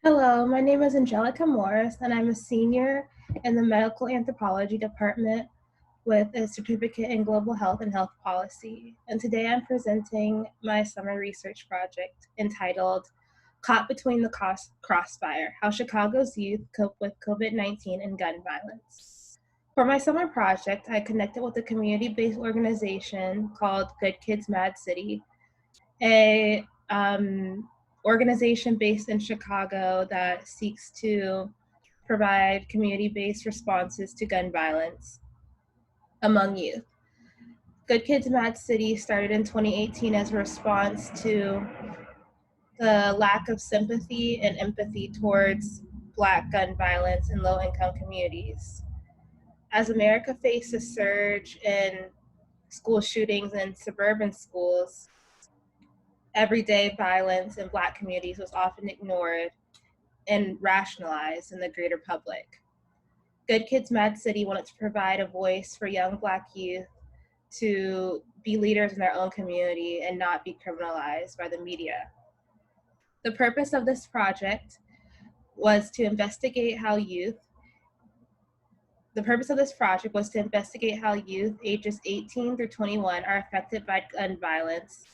Hello, my name is Angelica Morris, and I'm a senior in the Medical Anthropology Department with a certificate in Global Health and Health Policy. And today I'm presenting my summer research project entitled Caught Between the Crossfire, How Chicago's Youth Cope with COVID-19 and Gun Violence. For my summer project, I connected with a community-based organization called Good Kids Mad City, a organization based in Chicago that seeks to provide community-based responses to gun violence among youth. Good Kids Mad City started in 2018 as a response to the lack of sympathy and empathy towards Black gun violence in low-income communities. As America faced a surge in school shootings in suburban schools, everyday violence in Black communities was often ignored and rationalized in the greater public. Good Kids Mad City wanted to provide a voice for young Black youth to be leaders in their own community and not be criminalized by the media. The purpose of this project was to investigate how youth ages 18 through 21 are affected by gun violence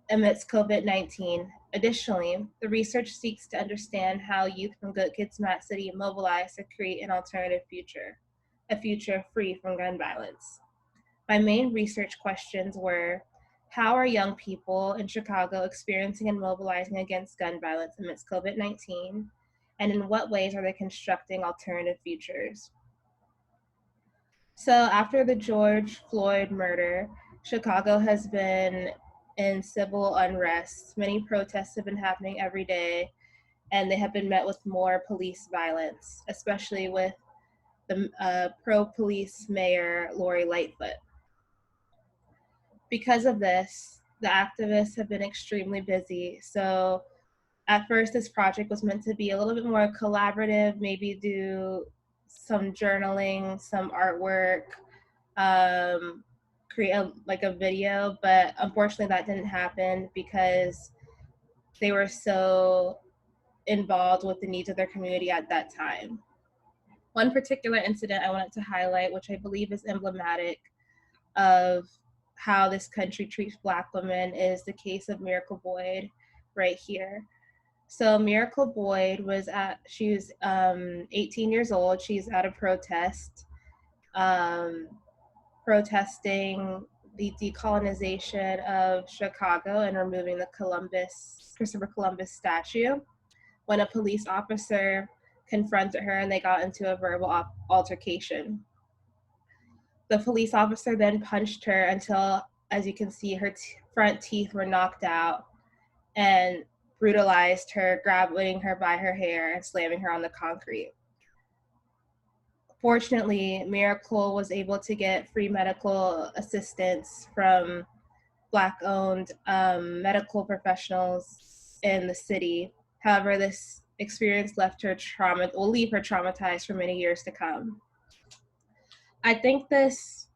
amidst COVID-19. Additionally, the research seeks to understand how youth from Good Kids Mad City mobilize to create an alternative future, a future free from gun violence. My main research questions were, how are young people in Chicago experiencing and mobilizing against gun violence amidst COVID-19? And in what ways are they constructing alternative futures? So after the George Floyd murder, Chicago has been in civil unrest. Many protests have been happening every day, and they have been met with more police violence, especially with the pro-police mayor, Lori Lightfoot. Because of this, the activists have been extremely busy. So at first, this project was meant to be a little bit more collaborative, maybe do some journaling, some artwork, create a video, but unfortunately that didn't happen because they were so involved with the needs of their community at that time. One particular incident I wanted to highlight, which I believe is emblematic of how this country treats Black women, is the case of Miracle Boyd right here. So Miracle Boyd was 18 years old. She's at a protest, protesting the decolonization of Chicago and removing the Christopher Columbus statue, when a police officer confronted her and they got into a verbal altercation. The police officer then punched her until, as you can see, her front teeth were knocked out, and brutalized her, grabbing her by her hair and slamming her on the concrete. Fortunately, Miracle was able to get free medical assistance from Black-owned medical professionals in the city. However, this experience will leave her traumatized for many years to come. I think this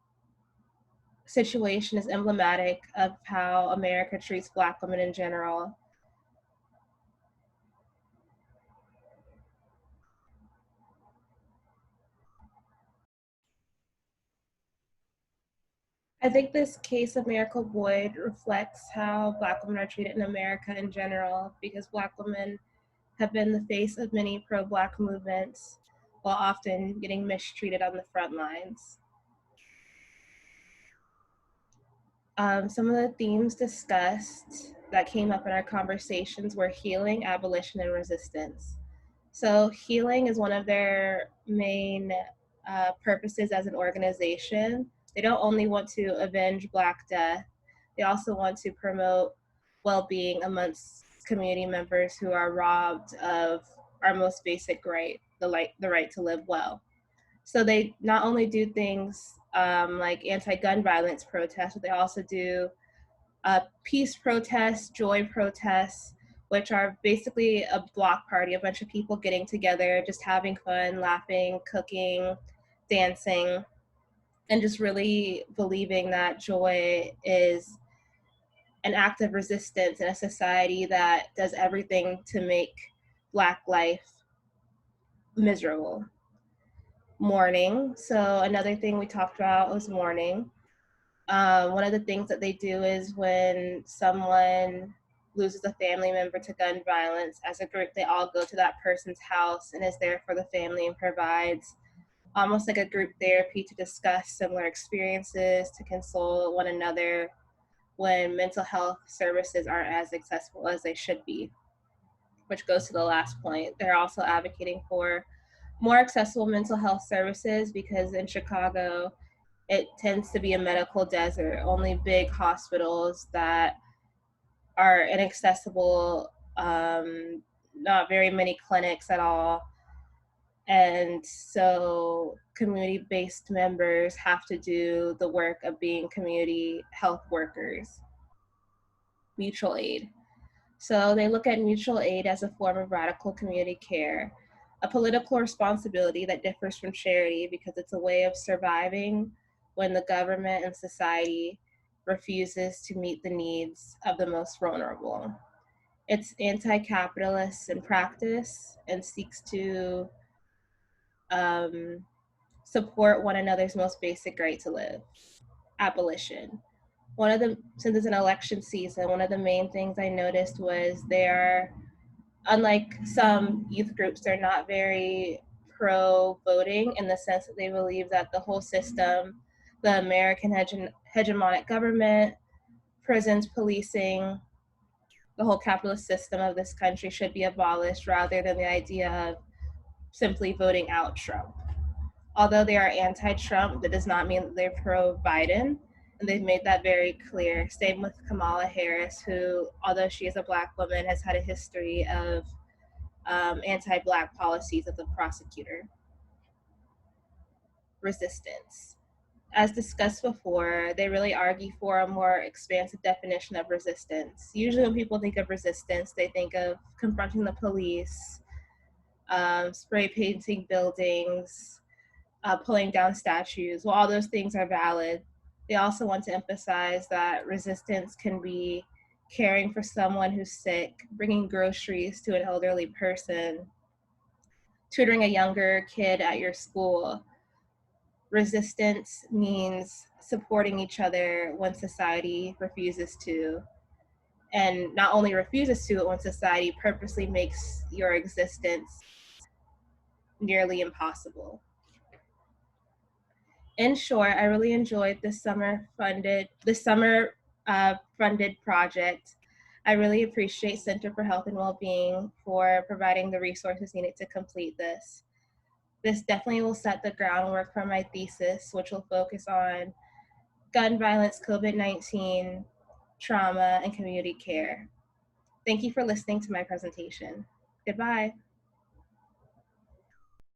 situation is emblematic of how America treats Black women in general. I think this case of Miracle Boyd reflects how Black women are treated in America in general, because Black women have been the face of many pro-Black movements while often getting mistreated on the front lines. Some of the themes discussed that came up in our conversations were healing, abolition, and resistance. So healing is one of their main purposes as an organization. They don't only want to avenge Black death, they also want to promote well-being amongst community members who are robbed of our most basic right, the right to live well. So they not only do things like anti-gun violence protests, but they also do peace protests, joy protests, which are basically a block party, a bunch of people getting together, just having fun, laughing, cooking, dancing, and just really believing that joy is an act of resistance in a society that does everything to make Black life miserable. Mourning. So another thing we talked about was mourning. One of the things that they do is when someone loses a family member to gun violence, as a group, they all go to that person's house and is there for the family and provides almost like a group therapy to discuss similar experiences, to console one another when mental health services aren't as accessible as they should be, which goes to the last point. They're also advocating for more accessible mental health services because in Chicago, it tends to be a medical desert. Only big hospitals that are inaccessible, not very many clinics at all. And so community-based members have to do the work of being community health workers. Mutual aid. So they look at mutual aid as a form of radical community care, a political responsibility that differs from charity because it's a way of surviving when the government and society refuses to meet the needs of the most vulnerable. It's anti-capitalist in practice and seeks to support one another's most basic right to live. Abolition. Since it's an election season, one of the main things I noticed was unlike some youth groups, they're not very pro voting in the sense that they believe that the whole system, the American hegemonic government, prisons, policing, the whole capitalist system of this country should be abolished rather than the idea of simply voting out Trump. Although they are anti-Trump, that does not mean that they're pro-Biden, and they've made that very clear. Same with Kamala Harris, who, although she is a Black woman, has had a history of anti-Black policies of the prosecutor. Resistance. As discussed before, they really argue for a more expansive definition of resistance. Usually when people think of resistance, they think of confronting the police, spray painting buildings, pulling down statues. While all those things are valid, they also want to emphasize that resistance can be caring for someone who's sick, bringing groceries to an elderly person, tutoring a younger kid at your school. Resistance means supporting each other when society refuses to, and not only refuses to, but when society purposely makes your existence nearly impossible. In short, I really enjoyed this summer funded project. I really appreciate Center for Health and Wellbeing for providing the resources needed to complete this. This definitely will set the groundwork for my thesis, which will focus on gun violence, COVID-19, trauma, and community care. Thank you for listening to my presentation. Goodbye.